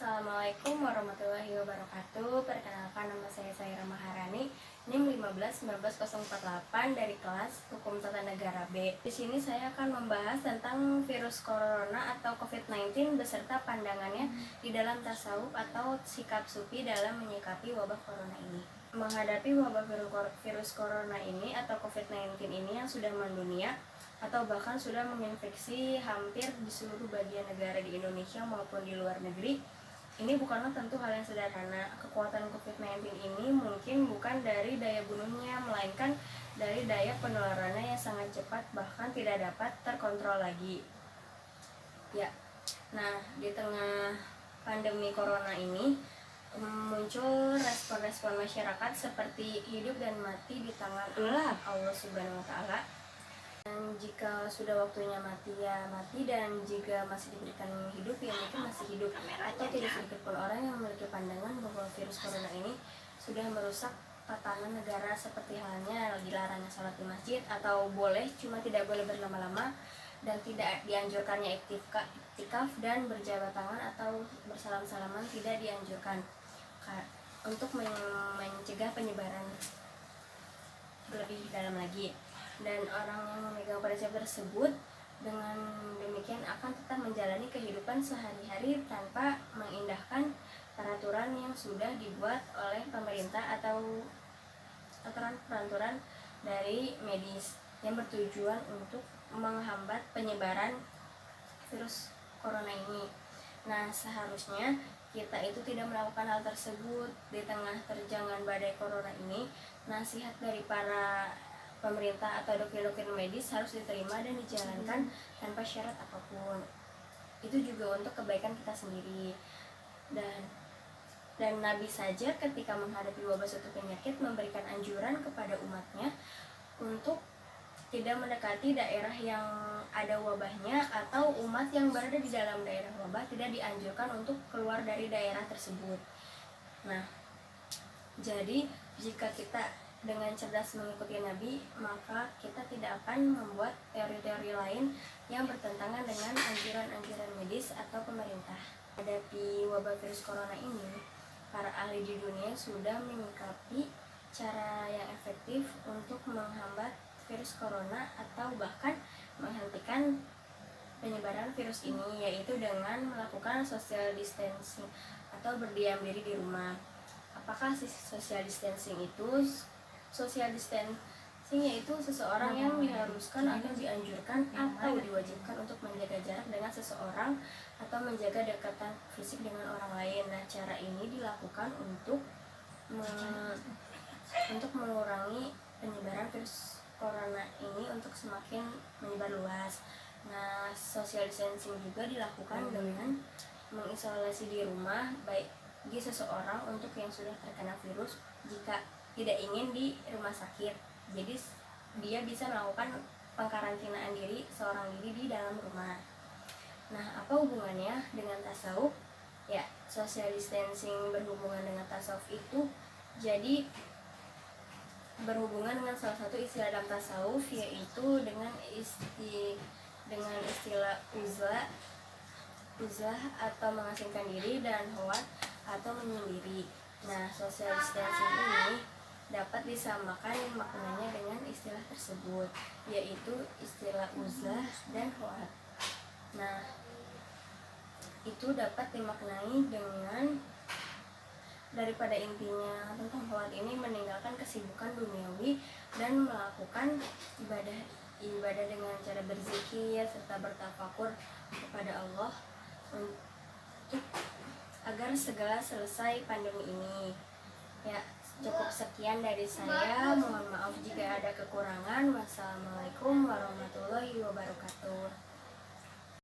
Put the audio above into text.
Assalamualaikum warahmatullahi wabarakatuh. Perkenalkan, nama saya Saira Maharani, NIM 15 19048 dari kelas Hukum Tata Negara B. Di sini saya akan membahas tentang virus corona atau COVID-19 beserta pandangannya di dalam tasawuf atau sikap sufi dalam menyikapi wabah corona ini. Menghadapi wabah virus corona ini atau COVID-19 ini yang sudah mendunia atau bahkan sudah menginfeksi hampir di seluruh bagian negara di Indonesia maupun di luar negeri, ini bukanlah tentu hal yang sederhana. Kekuatan COVID-19 ini mungkin bukan dari daya bunuhnya, melainkan dari daya penularannya yang sangat cepat, bahkan tidak dapat terkontrol lagi. Nah, di tengah pandemi corona ini muncul respon-respon masyarakat seperti hidup dan mati di tangan Allah Subhanahu wa Ta'ala. Dan jika sudah waktunya mati, ya mati, dan jika masih diberikan hidup, ya mungkin masih hidup. Atau tidak sedikit pun orang yang memiliki pandangan bahwa virus corona ini sudah merusak tatanan negara, seperti halnya dilarangnya sholat di masjid, atau boleh cuma tidak boleh berlama-lama, dan tidak dianjurkannya iktikaf dan berjabat tangan atau bersalam-salaman tidak dianjurkan untuk mencegah penyebaran lebih dalam lagi. Dan orang yang memegang prinsip tersebut dengan demikian akan tetap menjalani kehidupan sehari-hari tanpa mengindahkan peraturan yang sudah dibuat oleh pemerintah atau aturan-peraturan dari medis yang bertujuan untuk menghambat penyebaran virus corona ini. Nah, seharusnya kita itu tidak melakukan hal tersebut di tengah terjangan badai corona ini. Nasihat dari para pemerintah atau dokter-dokter medis harus diterima dan dijalankan tanpa syarat apapun. Itu juga untuk kebaikan kita sendiri. Dan Nabi saja ketika menghadapi wabah suatu penyakit memberikan anjuran kepada umatnya untuk tidak mendekati daerah yang ada wabahnya, atau umat yang berada di dalam daerah wabah tidak dianjurkan untuk keluar dari daerah tersebut. Nah, jadi jika kita dengan cerdas mengikuti Nabi, maka kita tidak akan membuat teori-teori lain yang bertentangan dengan anjuran-anjuran medis atau pemerintah. Menghadapi wabah virus corona ini, para ahli di dunia sudah menyikapi cara yang efektif untuk menghambat virus corona atau bahkan menghentikan penyebaran virus ini, yaitu dengan melakukan social distancing atau berdiam diri di rumah. Apakah social distancing itu? Social distancing yaitu seseorang yang diharuskan atau dianjurkan atau diwajibkan untuk menjaga jarak dengan seseorang atau menjaga dekatan fisik dengan orang lain. Nah, cara ini dilakukan untuk mengurangi penyebaran virus corona ini untuk semakin menyebar luas. Nah, social distancing juga dilakukan dengan mengisolasi di rumah bagi seseorang untuk yang sudah terkena virus jika tidak ingin di rumah sakit. Jadi dia bisa melakukan pengkarantinaan diri seorang diri di dalam rumah. Nah, apa hubungannya dengan tasawuf? Ya, social distancing berhubungan dengan tasawuf itu jadi berhubungan dengan salah satu istilah dalam tasawuf, yaitu dengan istilah uzlah atau mengasingkan diri, dan huwat atau menyendiri. Nah, social distancing ini dapat disamakan maknanya dengan istilah tersebut, yaitu istilah uzlah dan huwat. Nah, itu dapat dimaknai dengan daripada intinya tentang huwat ini meninggalkan kesibukan duniawi dan melakukan ibadah dengan cara berzikir serta bertafakur kepada Allah untuk agar segala selesai pandemi ini. Ya, cukup sekian dari saya. Mohon maaf jika ada kekurangan. Wassalamualaikum warahmatullahi wabarakatuh.